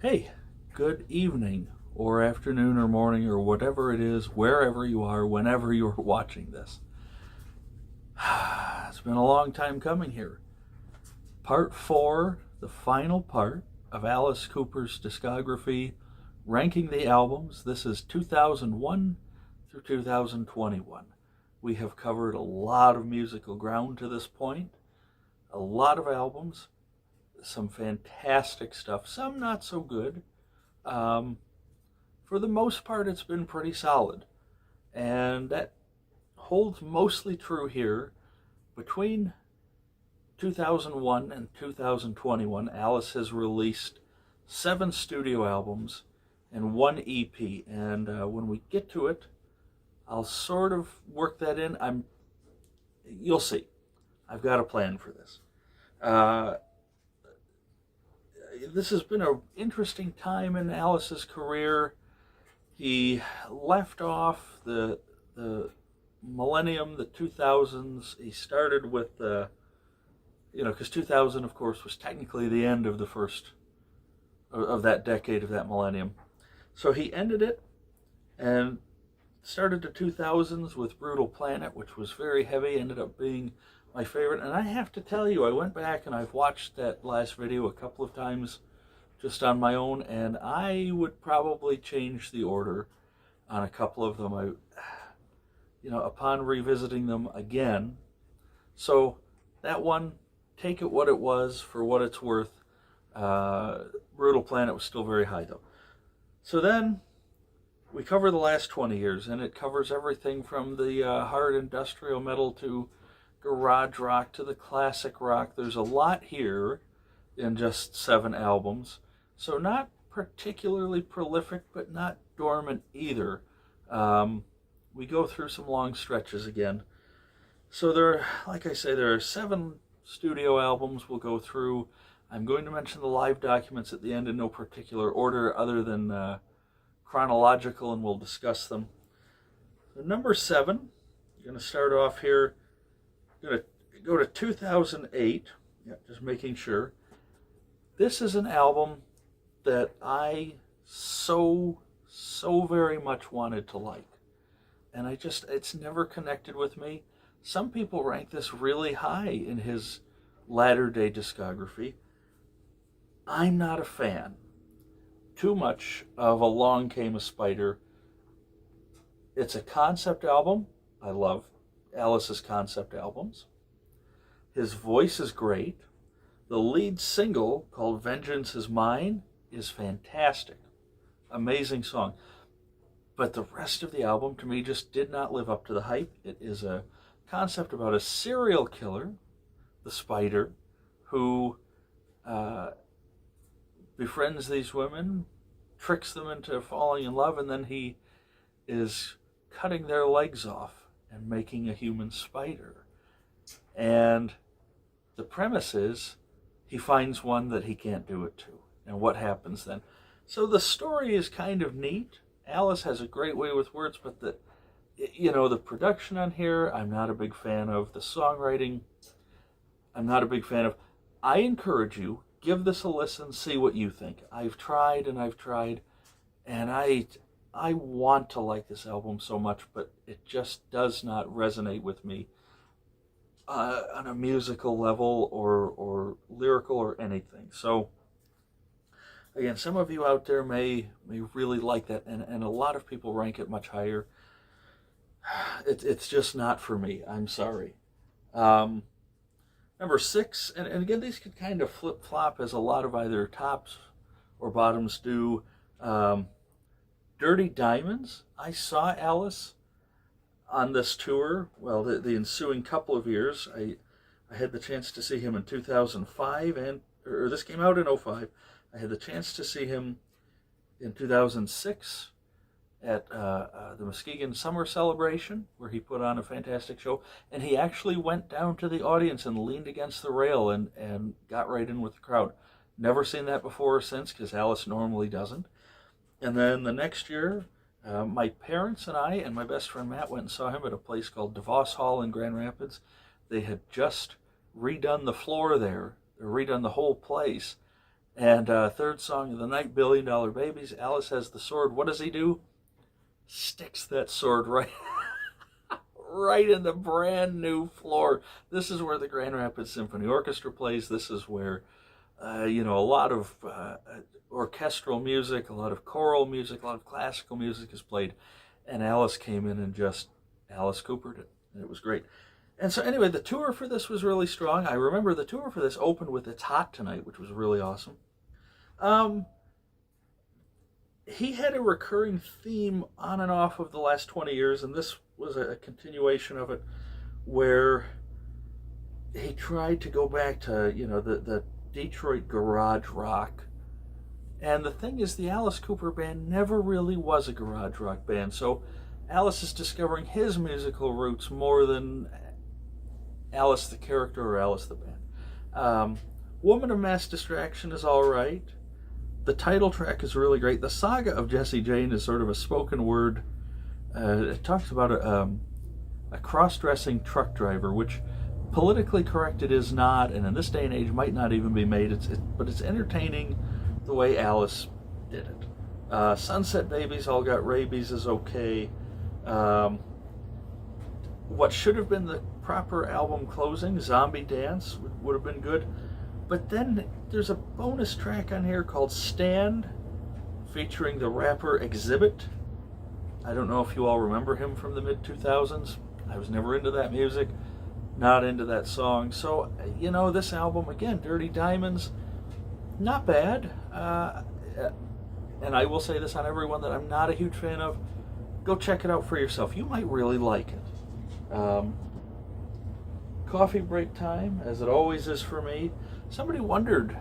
Hey, good evening, or afternoon, or morning, or whatever it is, wherever you are, whenever you're watching this. It's been a long time coming here. Part 4, the final part of Alice Cooper's discography, ranking the albums. This is 2001 through 2021. We have covered a lot of musical ground to this point, a lot of albums, some fantastic stuff, some not so good. For the most part, it's been pretty solid. And that holds mostly true here. Between 2001 and 2021, Alice has released 7 studio albums and 1 EP. And when we get to it, I'll sort of work that in. You'll see. I've got a plan for this. This has been an interesting time in Alice's career. He left off the millennium, the 2000s. He started with because 2000, of course, was technically the end of the first of that decade, of that millennium. So he ended it and started the 2000s with Brutal Planet, which was very heavy, ended up being my favorite. And I have to tell you, I went back and I've watched that last video a couple of times just on my own, and I would probably change the order on a couple of them. Upon revisiting them again. So that one, take it what it was for what it's worth. Brutal Planet was still very high though. So then we cover the last 20 years, and it covers everything from the hard industrial metal to garage rock to the classic rock. There's a lot here in just 7 albums. So not particularly prolific, but not dormant either. We go through some long stretches again. So like I say, there are 7 studio albums we'll go through. I'm going to mention the live documents at the end in no particular order other than chronological, and we'll discuss them. So number 7, I'm going to start off here. I'm going to go to 2008. Yeah, just making sure. This is an album that I so very much wanted to like. And it's never connected with me. Some people rank this really high in his latter-day discography. I'm not a fan too much of Along Came a Spider. It's a concept album. I love Alice's concept albums. His voice is great. The lead single, called Vengeance Is Mine, is fantastic. Amazing song. But the rest of the album, to me, just did not live up to the hype. It is a concept about a serial killer, the Spider, who befriends these women, tricks them into falling in love, and then he is cutting their legs off and making a human spider. And the premise is he finds one that he can't do it to. And what happens then? So the story is kind of neat. Alice has a great way with words, but the production on here, I'm not a big fan of. The songwriting, I'm not a big fan of. I encourage you, give this a listen, see what you think. I've tried, and I want to like this album so much, but it just does not resonate with me on a musical level or lyrical or anything. So again, some of you out there may really like that, and a lot of people rank it much higher. It's just not for me. I'm sorry. Number 6, and again, these could kind of flip-flop, as a lot of either tops or bottoms do. Dirty Diamonds. I saw Alice on this tour, well, the ensuing couple of years. I had the chance to see him in 2005, or this came out in 2005. I had the chance to see him in 2006 at the Muskegon Summer Celebration, where he put on a fantastic show. And he actually went down to the audience and leaned against the rail and got right in with the crowd. Never seen that before or since, because Alice normally doesn't. And then the next year, my parents and I and my best friend Matt went and saw him at a place called DeVos Hall in Grand Rapids. They had just redone the floor there, redone the whole place. And third song of the night, Billion Dollar Babies. Alice has the sword. What does he do? Sticks that sword right right in the brand new floor. This is where the Grand Rapids Symphony Orchestra plays. This is where, a lot of orchestral music, a lot of choral music, a lot of classical music is played. And Alice came in and just Alice Coopered it. And it was great. And so anyway, the tour for this was really strong. I remember the tour for this opened with It's Hot Tonight, which was really awesome. He had a recurring theme on and off of the last 20 years, and this was a continuation of it, where he tried to go back to, the Detroit garage rock. And the thing is, the Alice Cooper band never really was a garage rock band, so Alice is discovering his musical roots more than Alice the character or Alice the band. Woman of Mass Distraction is all right. The title track is really great. The Saga of Jesse Jane is sort of a spoken word. It talks about a cross-dressing truck driver, which politically correct it is not, and in this day and age might not even be made. But it's entertaining the way Alice did it. Sunset Babies All Got Rabies is okay. What should have been the proper album closing, Zombie Dance, would have been good. But then there's a bonus track on here called Stand, featuring the rapper Exhibit. I don't know if you all remember him from the mid-2000s. I was never into that music, not into that song. So, this album, again, Dirty Diamonds, not bad. And I will say this on everyone that I'm not a huge fan of. Go check it out for yourself. You might really like it. Coffee break time, as it always is for me. Somebody wondered,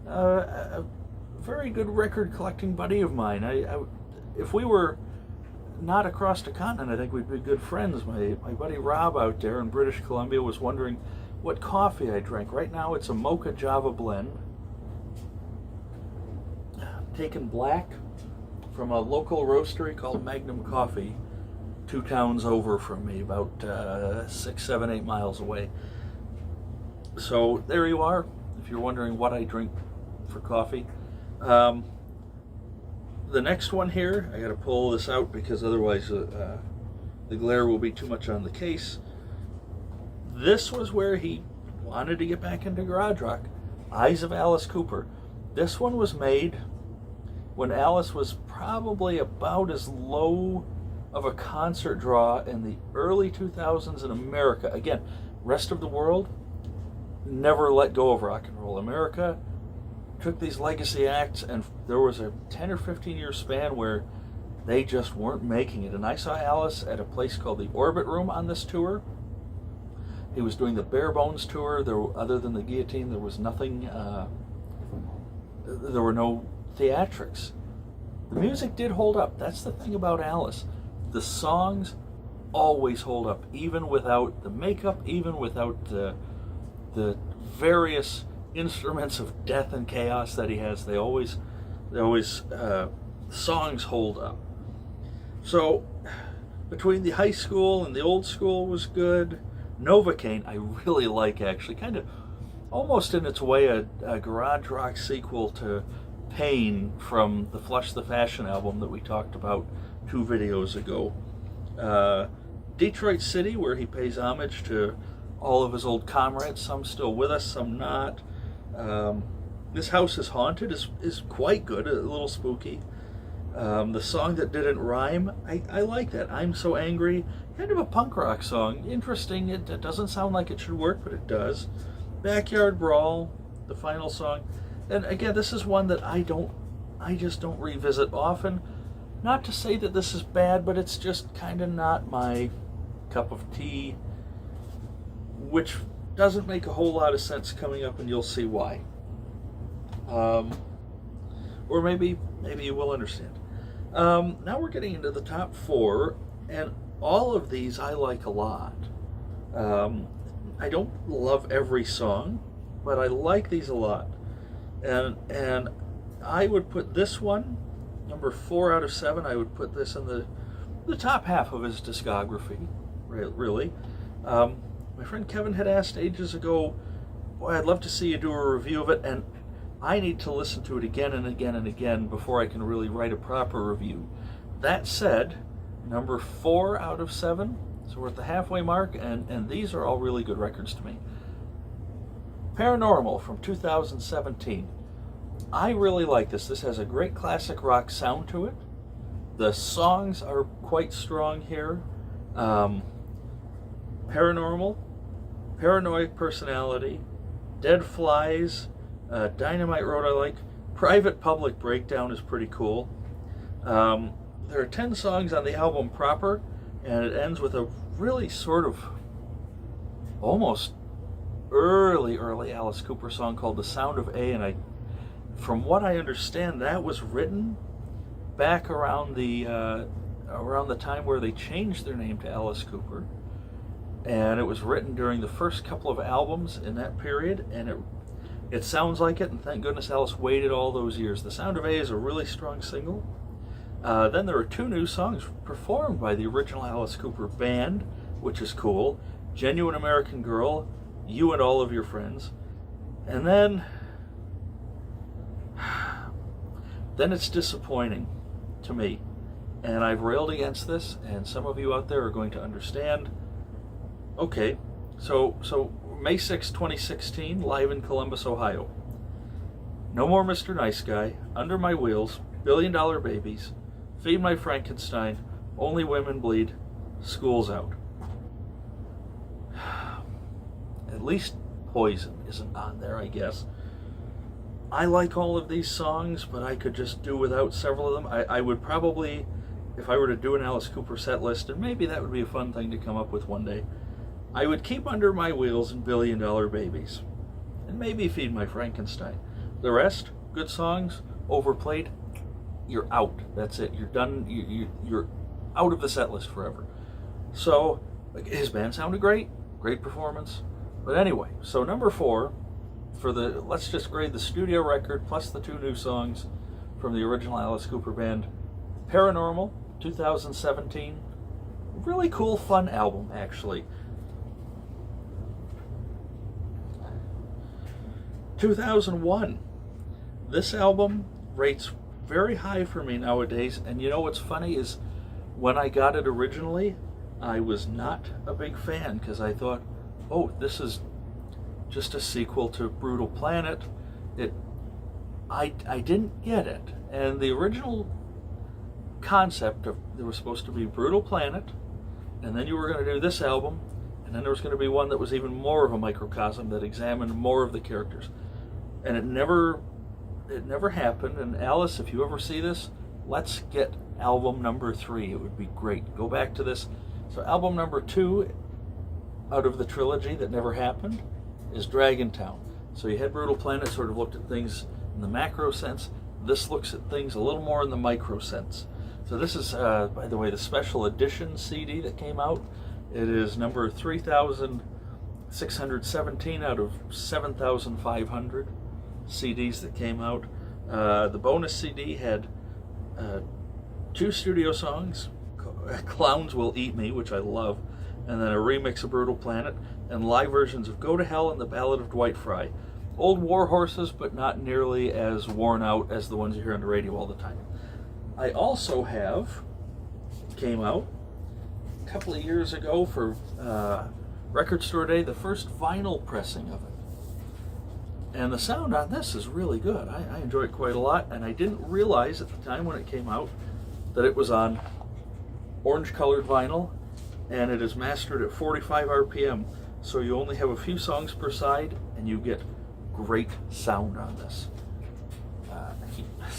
a very good record collecting buddy of mine, if we were not across the continent, I think we'd be good friends. My buddy Rob out there in British Columbia was wondering what coffee I drank. Right now it's a Mocha Java blend, taken black from a local roastery called Magnum Coffee, 2 towns over from me, about 6, 7, 8 miles away. So there you are, if you're wondering what I drink for coffee. The next one here, I gotta pull this out because otherwise the glare will be too much on the case. This was where he wanted to get back into garage rock. Eyes of Alice Cooper. This one was made when Alice was probably about as low of a concert draw in the early 2000s in America. Again, rest of the world never let go of rock and roll. America took these legacy acts, and there was a 10 or 15 year span where they just weren't making it. And I saw Alice at a place called the Orbit Room on this tour. He was doing the Bare Bones tour. Other than the Guillotine, there was nothing, there were no theatrics. The music did hold up. That's the thing about Alice. The songs always hold up, even without the makeup, even without the various instruments of death and chaos that he has. They always songs hold up. So between the high school and the old school was good. Novocaine I really like, actually, kind of almost in its way a garage rock sequel to Pain from the Flush the Fashion album that we talked about 2 videos ago. Detroit City, where he pays homage to all of his old comrades, some still with us, some not. This House is Haunted is quite good, a little spooky. The Song That Didn't Rhyme, I like that. I'm So Angry, kind of a punk rock song. Interesting, it doesn't sound like it should work, but it does. Backyard Brawl, the final song. And again, this is one that I just don't revisit often. Not to say that this is bad, but it's just kind of not my cup of tea, which doesn't make a whole lot of sense coming up, and you'll see why. Or maybe you will understand. Now we're getting into the top 4, and all of these I like a lot. I don't love every song, but I like these a lot. And I would put this one, number 4 out of 7, I would put this in the top half of his discography, really. My friend Kevin had asked ages ago, boy, I'd love to see you do a review of it, and I need to listen to it again and again and again before I can really write a proper review. That said, number 4 out of 7, so we're at the halfway mark, and these are all really good records to me. Paranormal from 2017. I really like this. This has a great classic rock sound to it. The songs are quite strong here. Paranormal, Paranoid Personality, Dead Flies, Dynamite Road I like. Private Public Breakdown is pretty cool. There are 10 songs on the album proper, and it ends with a really sort of almost early Alice Cooper song called The Sound of A, and from what I understand, that was written back around the time where they changed their name to Alice Cooper, and it was written during the first couple of albums in that period, and it sounds like it, and thank goodness Alice waited all those years. The Sound of A is a really strong single. Then there are 2 new songs performed by the original Alice Cooper band, which is cool. Genuine American Girl, You and All of Your Friends. And then it's disappointing to me. And I've railed against this, and some of you out there are going to understand. Okay, so May 6, 2016, live in Columbus, Ohio. No More Mr. Nice Guy, Under My Wheels, $1 Billion Babies, Feed My Frankenstein, Only Women Bleed, School's Out. At least Poison isn't on there, I guess. I like all of these songs, but I could just do without several of them. I would probably, if I were to do an Alice Cooper set list, and maybe that would be a fun thing to come up with one day, I would keep Under My Wheels and $1 Billion Babies, and maybe Feed My Frankenstein. The rest, good songs, overplayed, you're out. That's it. You're done. You're out of the set list forever. So, his band sounded great. Great performance. But anyway, so number 4, let's just grade the studio record plus the 2 new songs from the original Alice Cooper band. Paranormal, 2017. Really cool, fun album, actually. 2001. This album rates very high for me nowadays, and you know what's funny is when I got it originally, I was not a big fan because I thought, oh, this is just a sequel to Brutal Planet. I didn't get it, and the original concept of there was supposed to be Brutal Planet, and then you were going to do this album, and then there was going to be one that was even more of a microcosm that examined more of the characters, and it never happened. And Alice, if you ever see this, let's get album number 3. It would be great. Go back to this. So album number 2 out of the trilogy that never happened is Dragontown. So you had Brutal Planet, sort of looked at things in the macro sense. This looks at things a little more in the micro sense. So this is, by the way, the special edition CD that came out. It is number 3,617 out of 7,500 CDs that came out. The bonus CD had 2 studio songs, Clowns Will Eat Me, which I love, and then a remix of Brutal Planet, and live versions of Go to Hell and the Ballad of Dwight Fry. Old war horses, but not nearly as worn out as the ones you hear on the radio all the time. I also have, came out a couple of years ago for Record Store Day, the first vinyl pressing of it. And the sound on this is really good. I enjoy it quite a lot, and I didn't realize at the time when it came out that it was on orange-colored vinyl, and it is mastered at 45 RPM, so you only have a few songs per side, and you get great sound on this.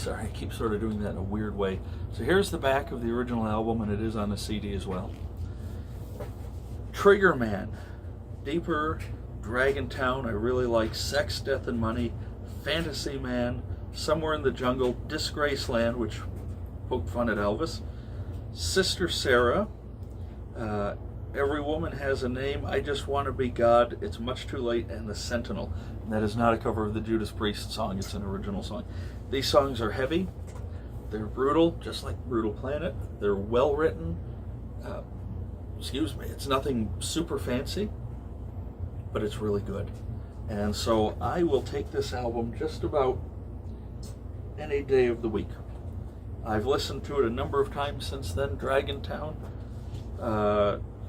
I keep sort of doing that in a weird way. So here's the back of the original album, and it is on the CD as well. Trigger Man, Deeper, Dragontown, I really like. Sex, Death, and Money, Fantasy Man, Somewhere in the Jungle, Disgraceland, which poked fun at Elvis, Sister Sarah, Every Woman Has a Name, I Just Want to Be God, It's Much Too Late, and The Sentinel. And that is not a cover of the Judas Priest song, it's an original song. These songs are heavy, they're brutal, just like Brutal Planet, they're well written, it's nothing super fancy, but it's really good. And so I will take this album just about any day of the week. I've listened to it a number of times since then. Dragontown.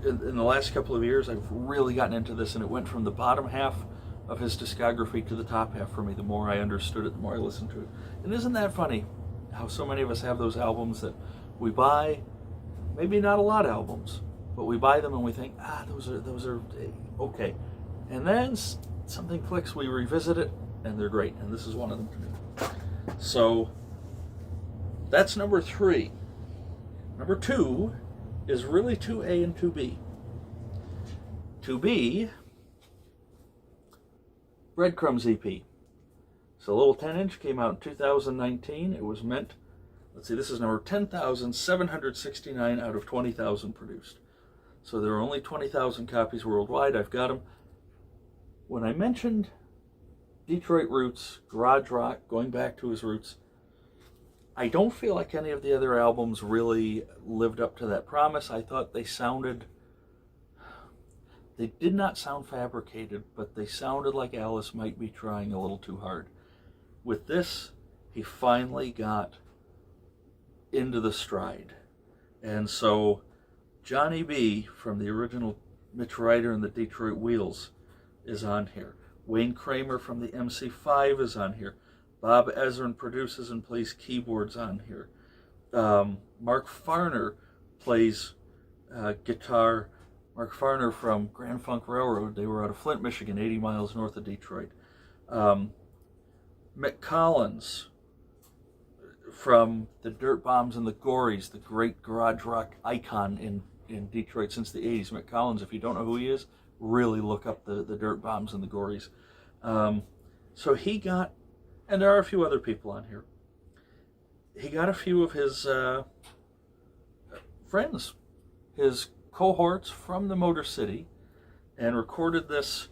In the last couple of years, I've really gotten into this, and it went from the bottom half of his discography to the top half for me. The more I understood it, the more I listened to it. And isn't that funny how so many of us have those albums that we buy, maybe not a lot of albums, but we buy them and we think, those are okay. And then something clicks, we revisit it, and they're great. And this is one of them to me. So that's number 3. Number 2 is really 2A and 2B. 2B, Crumbs E.P. So a little 10-inch came out in 2019. It was meant, let's see, this is number 10,769 out of 20,000 produced. So there are only 20,000 copies worldwide. I've got them. When I mentioned Detroit roots, garage rock, going back to his roots, I don't feel like any of the other albums really lived up to that promise. I thought they did not sound fabricated, but they sounded like Alice might be trying a little too hard. With this, he finally got into the stride. And so Johnny B from the original Mitch Ryder and the Detroit Wheels is on here. Wayne Kramer from the MC5 is on here. Bob Ezrin produces and plays keyboards on here. Mark Farner plays guitar. Mark Farner from Grand Funk Railroad. They were out of Flint, Michigan, 80 miles north of Detroit. Mick Collins from the Dirt Bombs and the Gories, the great garage rock icon in Detroit since the 80s. Mick Collins, if you don't know who he is, really look up the Dirt Bombs and the Gories. So he got, and there are a few other people on here, he got a few of his friends, his cohorts from the Motor City, and recorded this.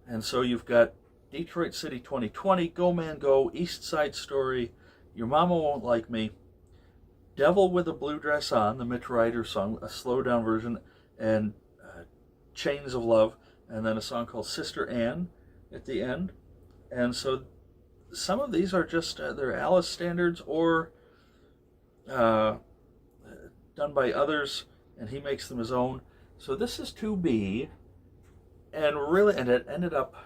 And so you've got Detroit City 2020, Go Man Go, East Side Story, Your Mama Won't Like Me, Devil with a Blue Dress On, the Mitch Ryder song, a slow down version, and Chains of Love, and then a song called Sister Ann at the end. And so some of these are just they're Alice standards or done by others, and he makes them his own. So this is 2B, and it ended up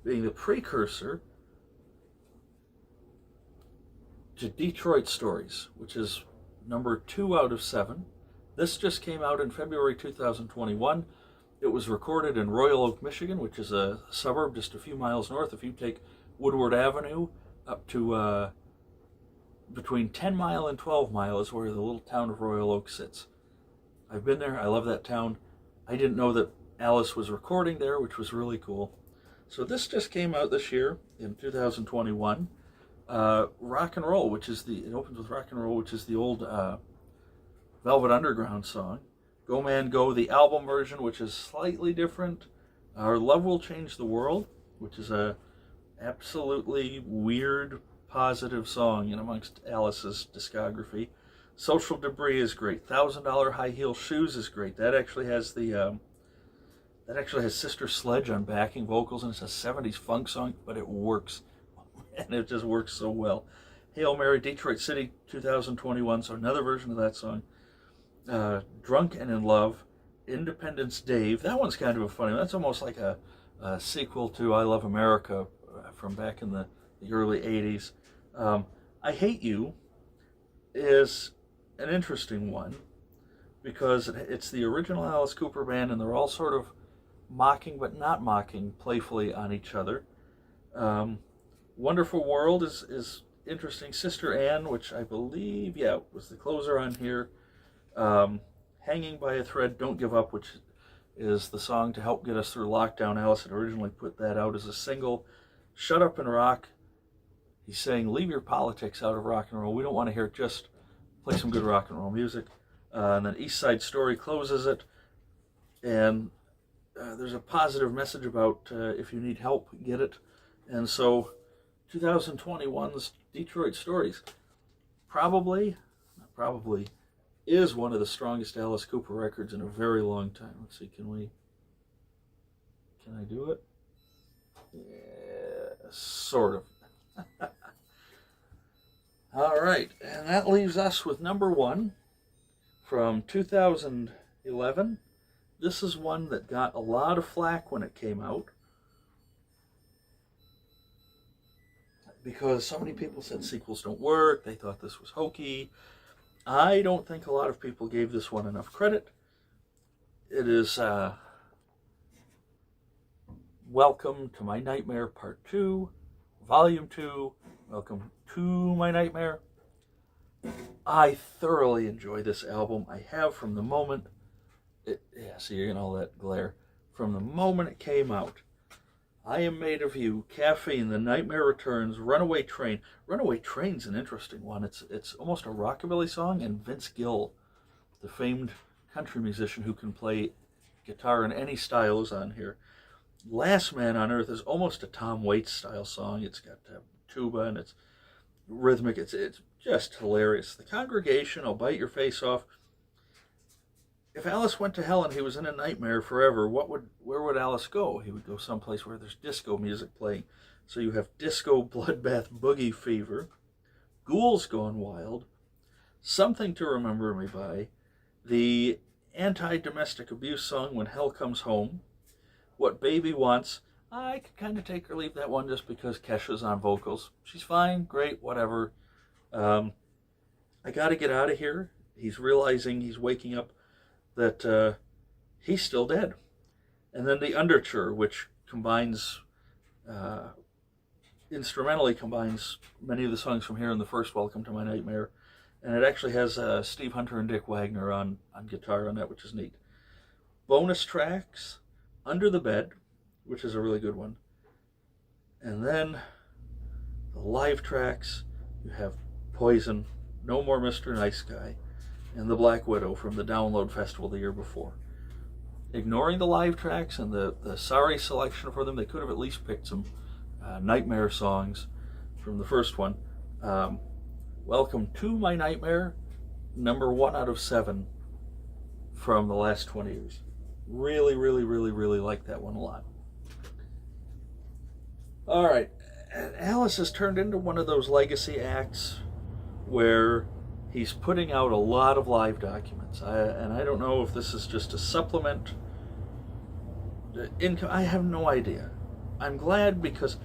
being the precursor to Detroit Stories, which is number 2 out of 7. This just came out in February 2021. It was recorded in Royal Oak, Michigan, which is a suburb just a few miles north. If you take Woodward Avenue up to between 10 Mile and 12 Mile is where the little town of Royal Oak sits. I've been there. I love that town. I didn't know that Alice was recording there, which was really cool. So this just came out this year in 2021. Rock and Roll, it opens with Rock and Roll, which is the old Velvet Underground song. Go Man Go, the album version, which is slightly different. Our Love Will Change the World, which is a absolutely weird, positive song in amongst Alice's discography. Social Debris is great. $1,000 High Heel Shoes is great. That actually has Sister Sledge on backing vocals, and it's a 70s funk song, but it works. And it just works so well. Hail Mary, Detroit City 2021, so another version of that song. Drunk and in Love, Independence Dave. That one's kind of a funny one. That's almost like a sequel to I Love America from back in the early 80s. I Hate You is an interesting one because it's the original Alice Cooper band, and they're all sort of mocking but not mocking playfully on each other. Wonderful World is interesting. Sister Ann, which I believe, was the closer on here. Hanging by a Thread, Don't Give Up, which is the song to help get us through lockdown. Alice had originally put that out as a single. Shut Up and Rock. He's saying, leave your politics out of rock and roll. We don't want to hear it. Just play some good rock and roll music. And then East Side Story closes it. And there's a positive message about if you need help, get it. And so 2021's Detroit Stories probably is one of the strongest Alice Cooper records in a very long time. Let's see, can I do it? Yeah, sort of. All right, and that leaves us with number one from 2011. This is one that got a lot of flack when it came out, because so many people said sequels don't work. They thought this was hokey. I don't think a lot of people gave this one enough credit. It is Welcome to My Nightmare Part 2, Volume 2, Welcome to My Nightmare. I thoroughly enjoy this album. I have from the moment see, you're getting all that glare. From the moment it came out. I Am Made of You, Caffeine, The Nightmare Returns, Runaway Train. Runaway Train's an interesting one. It's almost a rockabilly song, and Vince Gill, the famed country musician who can play guitar in any style, is on here. Last Man on Earth is almost a Tom Waits style song. It's got tuba and it's rhythmic. It's just hilarious. The Congregation, I'll Bite Your Face Off. If Alice went to hell and he was in a nightmare forever, where would Alice go? He would go someplace where there's disco music playing. So you have Disco Bloodbath Boogie Fever, Ghouls Gone Wild, Something to Remember Me By, the anti-domestic abuse song When Hell Comes Home, What Baby Wants. I could kind of take or leave that one just because Kesha's on vocals. She's fine, great, whatever. I Gotta Get Out of Here. He's realizing, he's waking up that he's still dead. And then the Underture, which combines, instrumentally combines many of the songs from here in the first Welcome to My Nightmare. And it actually has Steve Hunter and Dick Wagner on guitar on that, which is neat. Bonus tracks, Under the Bed, which is a really good one. And then the live tracks, you have Poison, No More Mr. Nice Guy, and The Black Widow from the Download Festival the year before. Ignoring the live tracks and the sorry selection for them, they could have at least picked some Nightmare songs from the first one. Welcome to My Nightmare, number 1 out of 7 from the last 20 years. Really, really, really, really like that one a lot. All right, Alice has turned into one of those legacy acts where he's putting out a lot of live documents. And I don't know if this is just a supplement. I have no idea. I'm glad because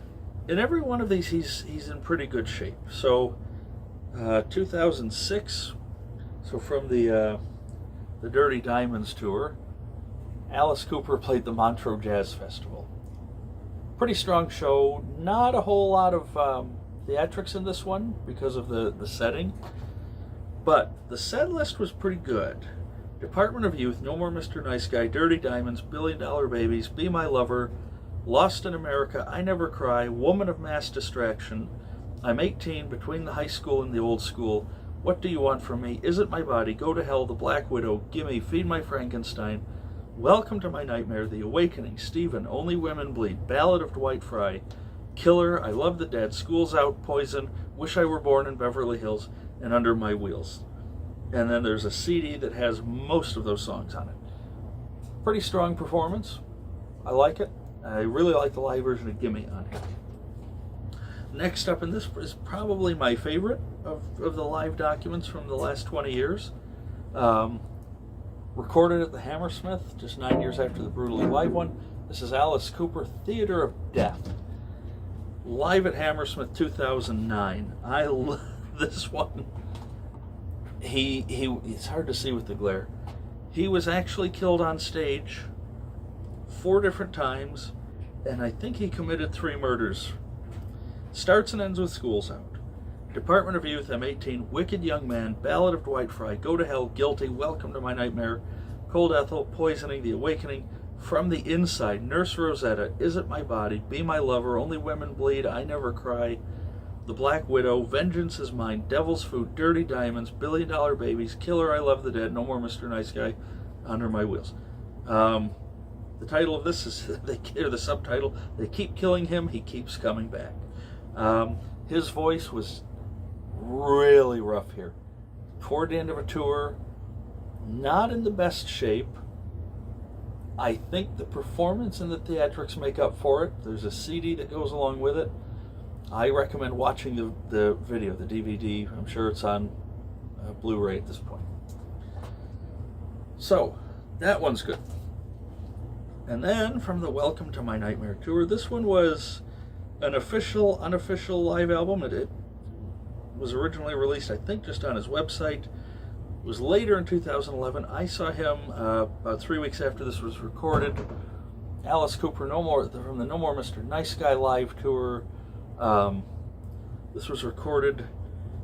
in every one of these he's in pretty good shape. So 2006, so from the Dirty Diamonds tour, Alice Cooper played the Montreux Jazz Festival. Pretty strong show. Not a whole lot of theatrics in this one because of the setting. But the set list was pretty good. Department of Youth, No More Mr. Nice Guy, Dirty Diamonds, $1 Billion Babies, Be My Lover, Lost in America, I Never Cry, Woman of Mass Distraction, I'm 18, Between the High School and the Old School, What Do You Want From Me, Is It My Body, Go to Hell, The Black Widow, Gimme, Feed My Frankenstein, Welcome to My Nightmare, The Awakening, Stephen, Only Women Bleed, Ballad of Dwight Fry, Killer, I Love the Dead, School's Out, Poison, Wish I Were Born in Beverly Hills, and Under My Wheels. And then there's a CD that has most of those songs on it. Pretty strong performance. I like it. I really like the live version of Gimme on here. Next up, and this is probably my favorite of the live documents from the last 20 years. Recorded at the Hammersmith just 9 years after the Brutally Live one. This is Alice Cooper, Theater of Death. Live at Hammersmith 2009. I love this one. It's hard to see with the glare. He was actually killed on stage 4 different times, and I think he committed 3 murders. Starts and ends with School's Out. Department of Youth, I'm 18, Wicked Young Man, Ballad of Dwight Fry, Go to Hell, Guilty, Welcome to My Nightmare, Cold Ethel, Poisoning, The Awakening, From the Inside, Nurse Rosetta, Is It My Body, Be My Lover, Only Women Bleed, I Never Cry, The Black Widow, Vengeance Is Mine, Devil's Food, Dirty Diamonds, $1 Billion Babies, Killer, I Love the Dead, No More Mr. Nice Guy, Under My Wheels. The title of this is, the subtitle, They Keep Killing Him, He Keeps Coming Back. His voice was really rough here. Toward the end of a tour, not in the best shape. I think the performance and the theatrics make up for it. There's a CD that goes along with it. I recommend watching the video, the DVD. I'm sure it's on Blu-ray at this point. So, that one's good. And then, from the Welcome to My Nightmare tour, this one was an official, unofficial live album. It was originally released, I think, just on his website. It was later in 2011. I saw him about 3 weeks after this was recorded. Alice Cooper, from the No More Mr. Nice Guy live tour. This was recorded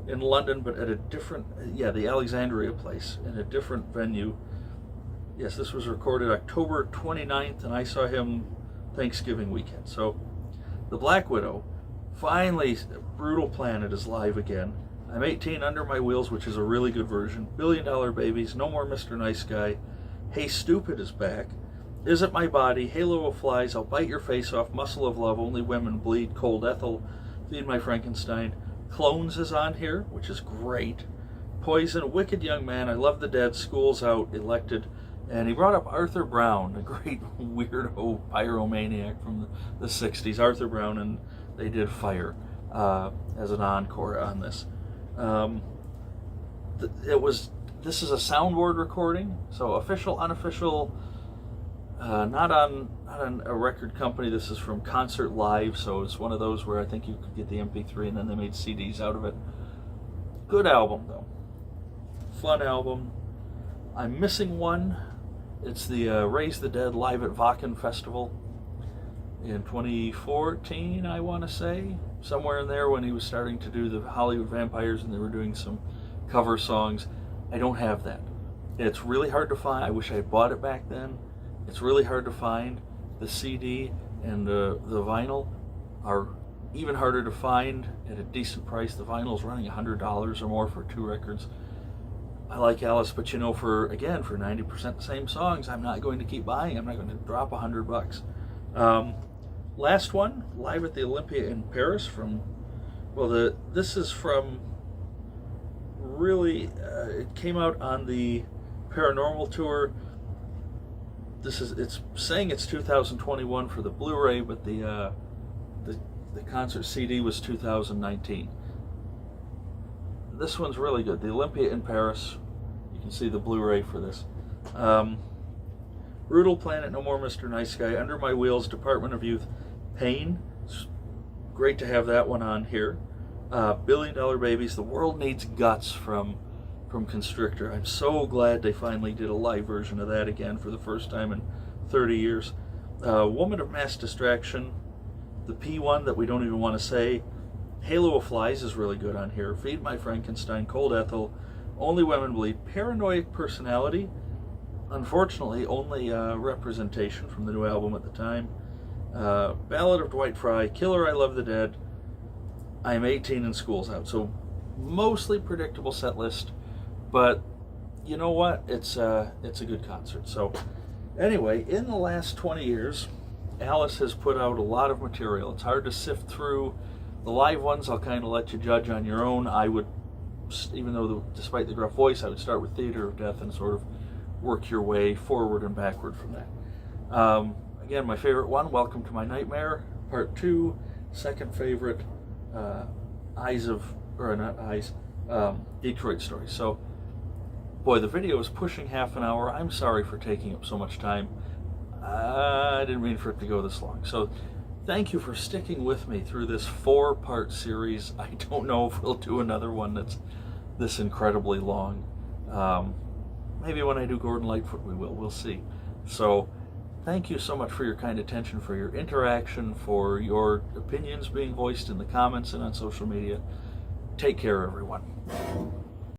in London, but at a different, the Alexandria place, in a different venue. Yes, this was recorded October 29th, and I saw him Thanksgiving weekend. So, The Black Widow, finally, Brutal Planet is live again. I'm 18, Under My Wheels, which is a really good version. Billion Dollar Babies, No More Mr. Nice Guy. Hey Stupid is back. Is It My Body, Halo of Flies, I'll Bite Your Face Off, Muscle of Love, Only Women Bleed, Cold Ethel, Feed My Frankenstein. Clones is on here, which is great. Poison, Wicked Young Man, I Love the Dead, School's Out, Elected. And he brought up Arthur Brown, a great weirdo pyromaniac from the 60s. Arthur Brown, and they did Fire as an encore on this. This is a soundboard recording, so official, unofficial, not on a record company. This is from Concert Live, so it's one of those where I think you could get the MP3 and then they made CDs out of it. Good album, though. Fun album. I'm missing one. It's the Raise the Dead live at Wacken Festival in 2014, I want to say. Somewhere in there when he was starting to do the Hollywood Vampires and they were doing some cover songs. I don't have that. It's really hard to find. I wish I had bought it back then. It's really hard to find. The CD and the vinyl are even harder to find at a decent price. The vinyl's running $100 or more for 2 records. I like Alice, but for 90% the same songs, I'm not going to keep buying. I'm not going to drop $100. Last one, live at the Olympia in Paris. This is from it came out on the Paranormal tour. It's saying it's 2021 for the Blu-ray, but the concert CD was 2019. This one's really good. The Olympia in Paris. You can see the Blu-ray for this. Brutal Planet, No More Mr. Nice Guy, Under My Wheels, Department of Youth, Pain. It's great to have that one on here. Billion Dollar Babies, The World Needs Guts from Constrictor. I'm so glad they finally did a live version of that again for the first time in 30 years. Woman of Mass Distraction, the P one that we don't even want to say. Halo of Flies is really good on here. Feed My Frankenstein, Cold Ethel, Only Women Bleed, Paranoid Personality. Unfortunately, only representation from the new album at the time. Ballad of Dwight Fry, Killer, I Love the Dead, I'm 18 and School's Out. So mostly predictable set list, but you know what? It's a good concert. So anyway, in the last 20 years, Alice has put out a lot of material. It's hard to sift through. The live ones, I'll kind of let you judge on your own. I would, even though despite the gruff voice, I would start with Theater of Death and sort of work your way forward and backward from that. Again, my favorite one, Welcome to My Nightmare, Part 2. Second favorite, Detroit Story. So, boy, the video is pushing half an hour. I'm sorry for taking up so much time. I didn't mean for it to go this long. So, thank you for sticking with me through this 4-part series. I don't know if we'll do another one that's this incredibly long. Maybe when I do Gordon Lightfoot we will. We'll see. So, thank you so much for your kind attention, for your interaction, for your opinions being voiced in the comments and on social media. Take care, everyone.